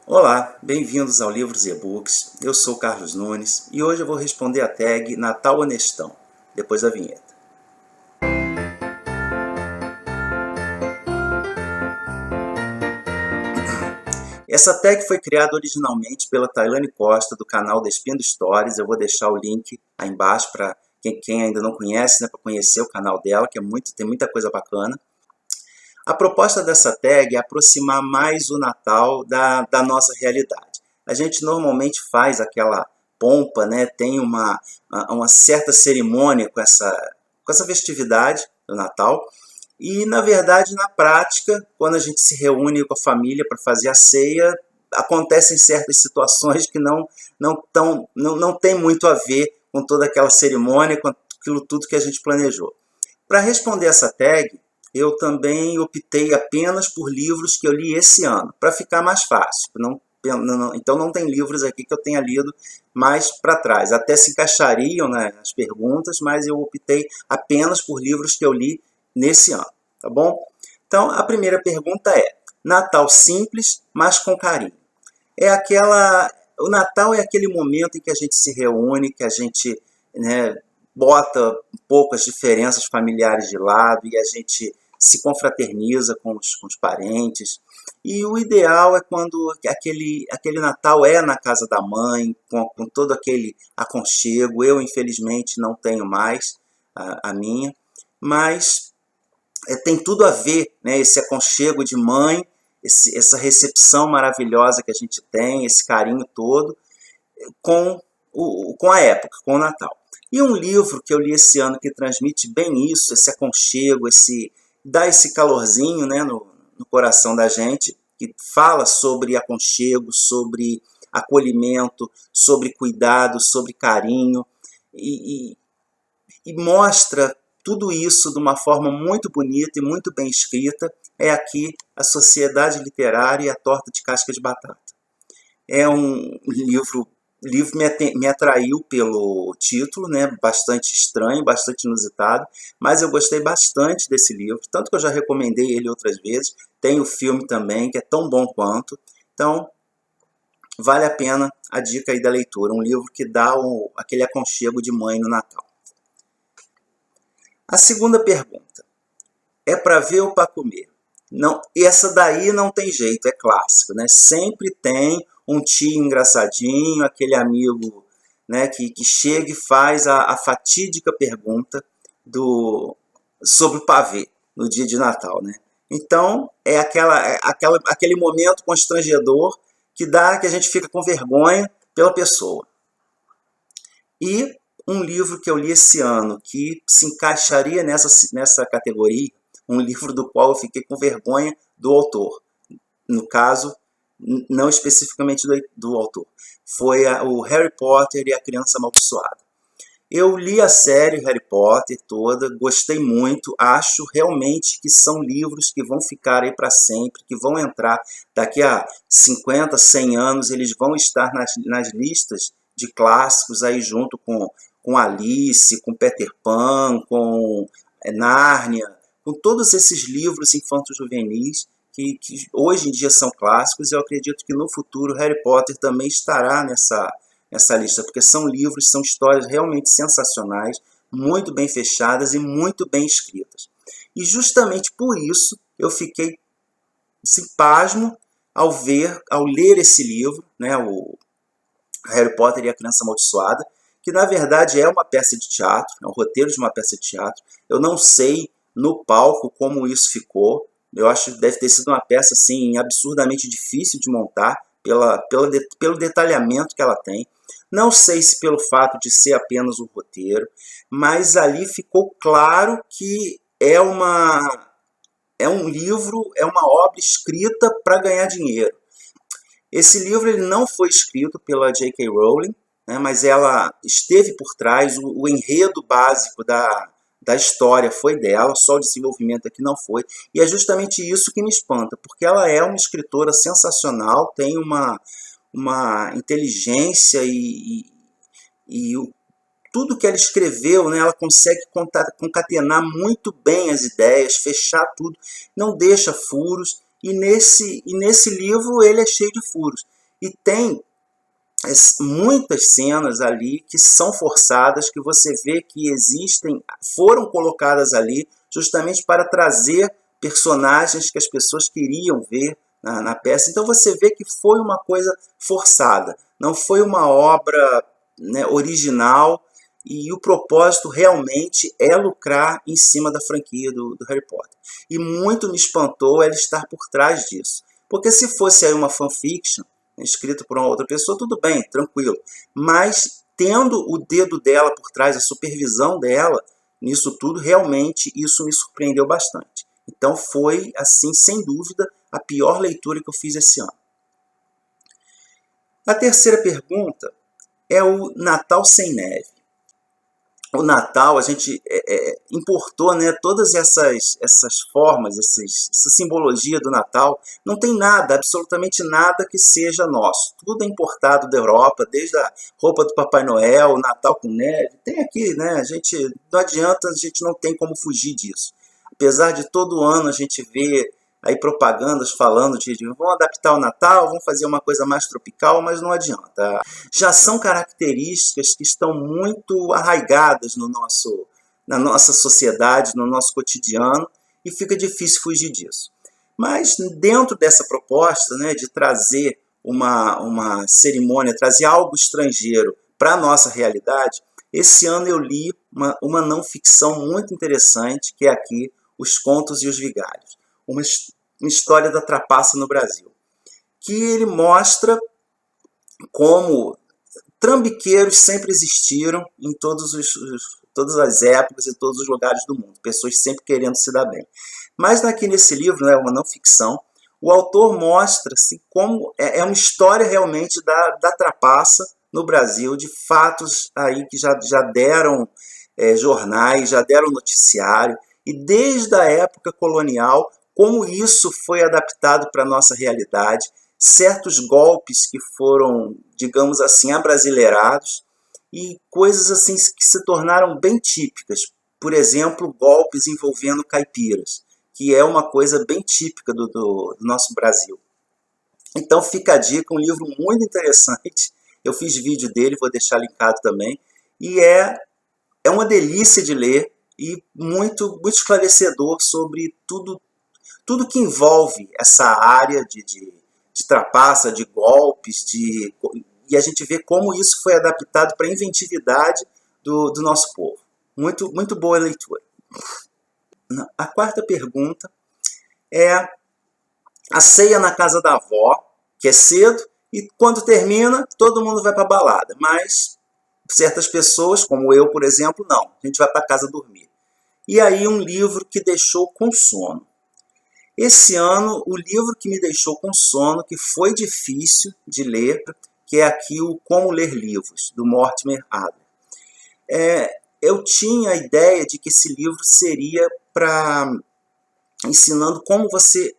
Olá, bem-vindos ao Livros e E-Books. Eu sou Carlos Nunes e hoje eu vou responder a tag Natal Honestão, depois da vinheta. Essa tag foi criada originalmente pela Tailane Costa, do canal Despindo Stories. Eu vou deixar o link aí embaixo para quem ainda não conhece, para conhecer o canal dela, que tem muita coisa bacana. A proposta dessa tag é aproximar mais o Natal da nossa realidade. A gente normalmente faz aquela pompa, né? Tem uma certa cerimônia com essa festividade do Natal. E, na verdade, na prática, quando a gente se reúne com a família para fazer a ceia, acontecem certas situações que não tem muito a ver com toda aquela cerimônia, com aquilo tudo que a gente planejou. Para responder essa tag, eu também optei apenas por livros que eu li esse ano, para ficar mais fácil. Então não tem livros aqui que eu tenha lido mais para trás. Até se encaixariam, né, as perguntas, mas eu optei apenas por livros que eu li nesse ano, tá bom? Então a primeira pergunta é: Natal simples, mas com carinho. O Natal é aquele momento em que a gente se reúne, que a gente, né, bota um pouco as diferenças familiares de lado e a gente se confraterniza com os parentes. E o ideal é quando aquele Natal é na casa da mãe, com todo aquele aconchego. Eu, infelizmente, não tenho mais a minha, mas tem tudo a ver, né, esse aconchego de mãe, essa recepção maravilhosa que a gente tem, esse carinho todo, com a época, com o Natal. E um livro que eu li esse ano que transmite bem isso, esse aconchego, dá esse calorzinho, né, no coração da gente, que fala sobre aconchego, sobre acolhimento, sobre cuidado, sobre carinho, e mostra tudo isso de uma forma muito bonita e muito bem escrita. É aqui A Sociedade Literária e a Torta de Casca de Batata. É um livro... O livro me atraiu pelo título, né? Bastante estranho, bastante inusitado, mas eu gostei bastante desse livro, tanto que eu já recomendei ele outras vezes. Tem o filme também, que é tão bom quanto. Então, vale a pena a dica aí da leitura. Um livro que dá aquele aconchego de mãe no Natal. A segunda pergunta: é para ver ou para comer? Não, essa daí não tem jeito, é clássico, né? Sempre tem um tio engraçadinho, aquele amigo, né, que chega e faz a fatídica pergunta sobre o pavê no dia de Natal, né? Então é aquele momento constrangedor que a gente fica com vergonha pela pessoa. E um livro que eu li esse ano que se encaixaria nessa categoria, um livro do qual eu fiquei com vergonha do autor. No caso, não especificamente do autor. Foi o Harry Potter e a Criança Amaldiçoada. Eu li a série Harry Potter toda, gostei muito, acho realmente que são livros que vão ficar aí para sempre, que vão entrar daqui a 50, 100 anos, eles vão estar nas listas de clássicos aí junto com Alice, com Peter Pan, com Nárnia, com todos esses livros infanto-juvenis que hoje em dia são clássicos. Eu acredito que no futuro Harry Potter também estará nessa lista, porque são livros, são histórias realmente sensacionais, muito bem fechadas e muito bem escritas. E justamente por isso eu fiquei assim, pasmo ao ler esse livro, né, o Harry Potter e a Criança Amaldiçoada, que na verdade é uma peça de teatro, é um roteiro de uma peça de teatro. Eu não sei no palco como isso ficou. Eu acho que deve ter sido uma peça assim, absurdamente difícil de montar pelo detalhamento que ela tem. Não sei se pelo fato de ser apenas um roteiro, mas ali ficou claro que é um livro, é uma obra escrita para ganhar dinheiro. Esse livro ele não foi escrito pela J.K. Rowling, né, mas ela esteve por trás, o enredo básico da história foi dela, só o desenvolvimento aqui não foi. E é justamente isso que me espanta, porque ela é uma escritora sensacional, tem uma inteligência tudo que ela escreveu, né, ela consegue concatenar muito bem as ideias, fechar tudo, não deixa furos. E nesse livro ele é cheio de furos. E tem muitas cenas ali que são forçadas, que você vê que existem, foram colocadas ali justamente para trazer personagens que as pessoas queriam ver na peça. Então você vê que foi uma coisa forçada, não foi uma obra, né, original, e o propósito realmente é lucrar em cima da franquia do Harry Potter. E muito me espantou ela estar por trás disso. Porque se fosse aí uma fanfiction, escrito por uma outra pessoa, tudo bem, tranquilo. Mas tendo o dedo dela por trás, a supervisão dela nisso tudo, realmente isso me surpreendeu bastante. Então foi, assim, sem dúvida, a pior leitura que eu fiz esse ano. A terceira pergunta é o Natal sem Neve. O Natal, a gente importou, né, todas essas formas, essa simbologia do Natal. Não tem nada, absolutamente nada que seja nosso. Tudo é importado da Europa, desde a roupa do Papai Noel, o Natal com neve. Tem aqui, né? Não adianta, a gente não tem como fugir disso. Apesar de todo ano a gente ver aí propagandas falando de vamos adaptar o Natal, vamos fazer uma coisa mais tropical, mas não adianta. Já são características que estão muito arraigadas na nossa sociedade, no nosso cotidiano, e fica difícil fugir disso. Mas dentro dessa proposta, né, de trazer uma cerimônia, trazer algo estrangeiro para a nossa realidade, esse ano eu li uma não ficção muito interessante, que é aqui Os Contos e os Vigários. Uma história da trapaça no Brasil, que ele mostra como trambiqueiros sempre existiram em todas as épocas e todos os lugares do mundo, pessoas sempre querendo se dar bem. Mas aqui nesse livro, né, uma não ficção, o autor mostra-se como é uma história realmente da trapaça no Brasil, de fatos aí que já deram jornais, já deram noticiário, e desde a época colonial, como isso foi adaptado para a nossa realidade, certos golpes que foram, digamos assim, abrasileirados, e coisas assim que se tornaram bem típicas. Por exemplo, golpes envolvendo caipiras, que é uma coisa bem típica do nosso Brasil. Então fica a dica, um livro muito interessante. Eu fiz vídeo dele, vou deixar linkado também. E é uma delícia de ler e muito, muito esclarecedor sobre tudo que envolve essa área de trapaça, de golpes, e a gente vê como isso foi adaptado para a inventividade do nosso povo. Muito, muito boa leitura. A quarta pergunta é a ceia na casa da avó, que é cedo, e quando termina, todo mundo vai para a balada. Mas certas pessoas, como eu, por exemplo, não. A gente vai para casa dormir. E aí um livro que deixou com sono. Esse ano, o livro que me deixou com sono, que foi difícil de ler, que é aqui o Como Ler Livros, do Mortimer Adler. Eu tinha a ideia de que esse livro seria ensinando como você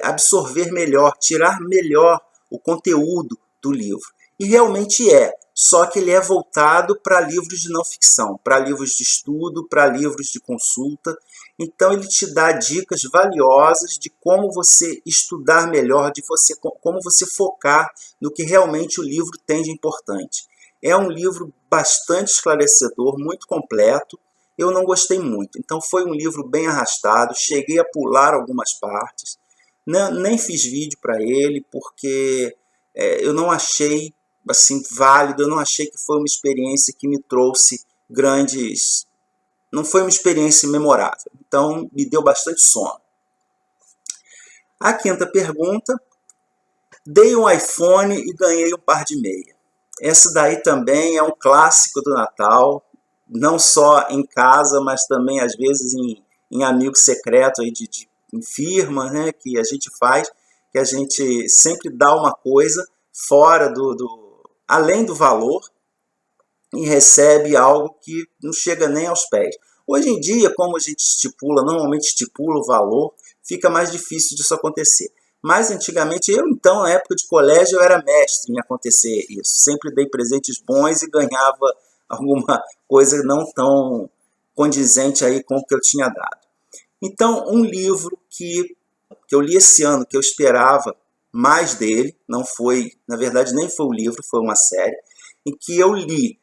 absorver melhor, tirar melhor o conteúdo do livro. E realmente é, só que ele é voltado para livros de não ficção, para livros de estudo, para livros de consulta. Então ele te dá dicas valiosas de como você estudar melhor, como você focar no que realmente o livro tem de importante. É um livro bastante esclarecedor, muito completo. Eu não gostei muito, então foi um livro bem arrastado, cheguei a pular algumas partes. Nem fiz vídeo para ele, porque eu não achei assim válido, eu não achei que foi uma experiência que me trouxe grandes... Não foi uma experiência memorável, então me deu bastante sono. A quinta pergunta: dei um iPhone e ganhei um par de meia. Essa daí também é um clássico do Natal, não só em casa, mas também às vezes em amigo secreto aí em firma, né, que a gente faz, que a gente sempre dá uma coisa fora além do valor, e recebe algo que não chega nem aos pés. Hoje em dia, como a gente normalmente estipula o valor, fica mais difícil disso acontecer. Mas antigamente, então, na época de colégio, eu era mestre em acontecer isso. Sempre dei presentes bons e ganhava alguma coisa não tão condizente aí com o que eu tinha dado. Então, um livro que eu li esse ano, que eu esperava mais dele, não foi, na verdade nem foi um livro, foi uma série, em que eu li,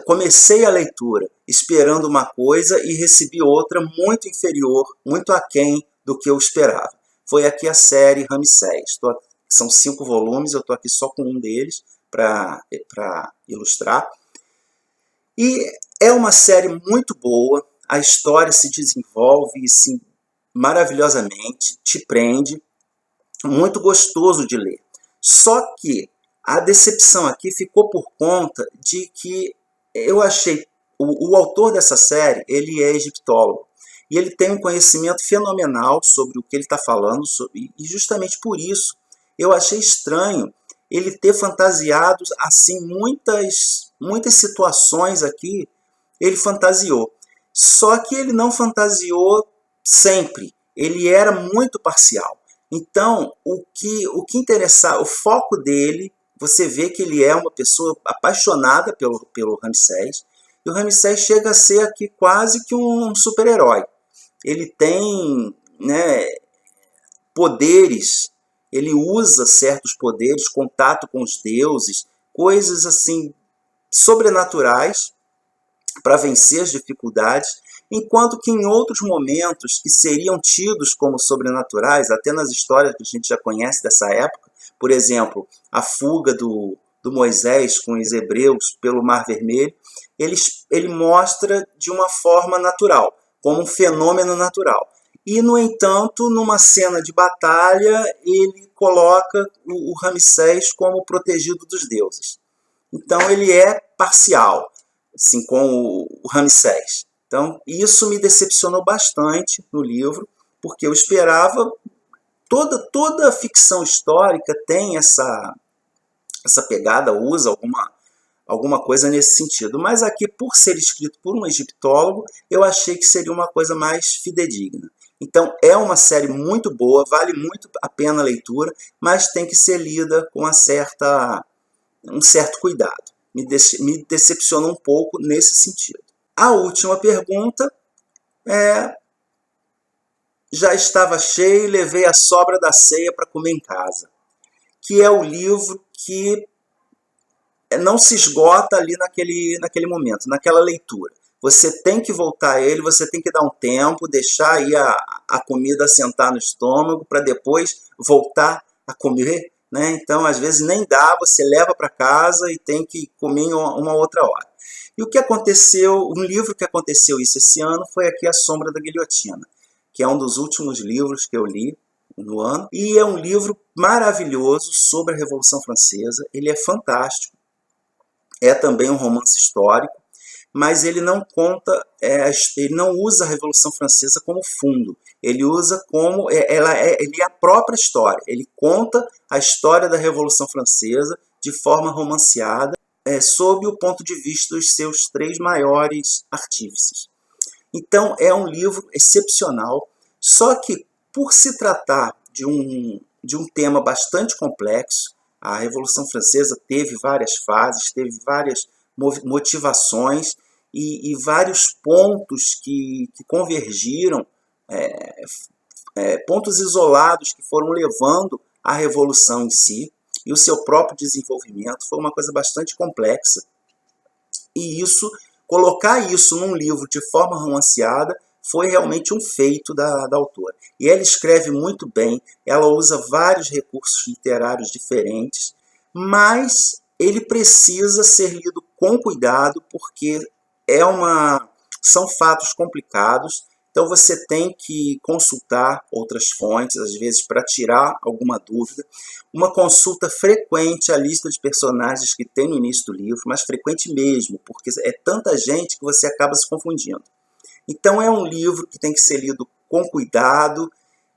comecei a leitura esperando uma coisa e recebi outra muito inferior, muito aquém do que eu esperava. Foi aqui a série Ramsés. São 5 volumes, eu estou aqui só com um deles para ilustrar. E é uma série muito boa, a história se desenvolve assim, maravilhosamente, te prende, muito gostoso de ler. Só que a decepção aqui ficou por conta de que eu achei, o autor dessa série, ele é egiptólogo, e ele tem um conhecimento fenomenal sobre o que ele está falando, e justamente por isso eu achei estranho ele ter fantasiado assim muitas situações aqui, ele fantasiou. Só que ele não fantasiou sempre, ele era muito parcial. Então, o que interessava, o foco dele, você vê que ele é uma pessoa apaixonada pelo Ramsés, e o Ramsés chega a ser aqui quase que um super-herói. Ele tem, né, poderes, ele usa certos poderes, contato com os deuses, coisas assim sobrenaturais para vencer as dificuldades, enquanto que em outros momentos que seriam tidos como sobrenaturais, até nas histórias que a gente já conhece dessa época, por exemplo, a fuga do Moisés com os hebreus pelo Mar Vermelho, ele mostra de uma forma natural, como um fenômeno natural. E, no entanto, numa cena de batalha, ele coloca o Ramsés como protegido dos deuses. Então, ele é parcial, assim, com o Ramsés. Então, isso me decepcionou bastante no livro, porque eu esperava... Toda ficção histórica tem essa pegada, usa alguma coisa nesse sentido. Mas aqui, por ser escrito por um egiptólogo, eu achei que seria uma coisa mais fidedigna. Então, é uma série muito boa, vale muito a pena a leitura, mas tem que ser lida com um certo cuidado. Me decepciona um pouco nesse sentido. A última pergunta é: já estava cheio e levei a sobra da ceia para comer em casa. Que é o livro que não se esgota ali naquele momento, naquela leitura. Você tem que voltar a ele, você tem que dar um tempo, deixar aí a comida assentar no estômago para depois voltar a comer, né? Então, às vezes nem dá, você leva para casa e tem que comer em uma outra hora. E o que aconteceu, um livro que aconteceu isso esse ano foi aqui A Sombra da Guilhotina, que é um dos últimos livros que eu li no ano, e é um livro maravilhoso sobre a Revolução Francesa. Ele é fantástico, é também um romance histórico, mas ele não conta, ele não usa a Revolução Francesa como fundo, ele usa como, ele é a própria história, ele conta a história da Revolução Francesa de forma romanceada, sob o ponto de vista dos seus 3 maiores artífices. Então é um livro excepcional, só que por se tratar de um tema bastante complexo, a Revolução Francesa teve várias fases, teve várias motivações e vários pontos que convergiram, pontos isolados que foram levando à Revolução em si, e o seu próprio desenvolvimento foi uma coisa bastante complexa. E colocar isso num livro de forma romanceada foi realmente um feito da autora. E ela escreve muito bem, ela usa vários recursos literários diferentes, mas ele precisa ser lido com cuidado, porque são fatos complicados, então você tem que consultar outras fontes, às vezes para tirar alguma dúvida. Uma consulta frequente à lista de personagens que tem no início do livro, mas frequente mesmo, porque é tanta gente que você acaba se confundindo. Então é um livro que tem que ser lido com cuidado,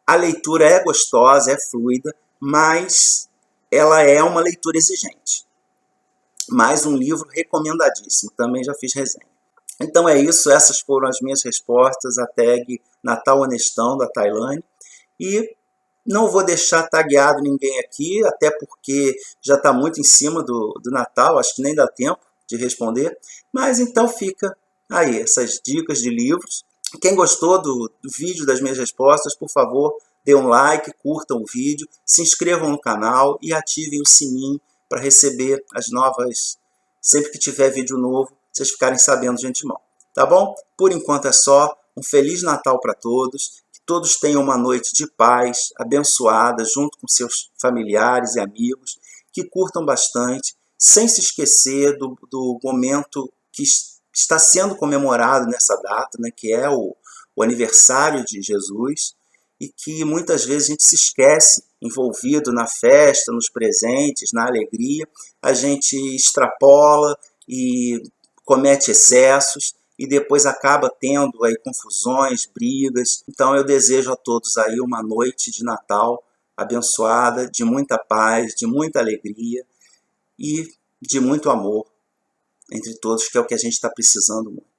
a leitura é gostosa, é fluida, mas ela é uma leitura exigente. Mais um livro recomendadíssimo, também já fiz resenha. Então é isso, essas foram as minhas respostas à tag Natal Honestão da Tailândia. E não vou deixar tagueado ninguém aqui, até porque já está muito em cima do Natal, acho que nem dá tempo de responder. Mas então fica aí essas dicas de livros. Quem gostou do vídeo, das minhas respostas, por favor, dê um like, curtam o vídeo, se inscrevam no canal e ativem o sininho para receber as novas, sempre que tiver vídeo novo, vocês ficarem sabendo de antemão. Tá bom? Por enquanto é só. Um Feliz Natal para todos. Que todos tenham uma noite de paz, abençoada, junto com seus familiares e amigos. Que curtam bastante, sem se esquecer do momento que está sendo comemorado nessa data, né, que é o aniversário de Jesus, e que muitas vezes a gente se esquece, envolvido na festa, nos presentes, na alegria, a gente extrapola e comete excessos e depois acaba tendo aí confusões, brigas. Então eu desejo a todos aí uma noite de Natal abençoada, de muita paz, de muita alegria e de muito amor entre todos, que é o que a gente está precisando muito.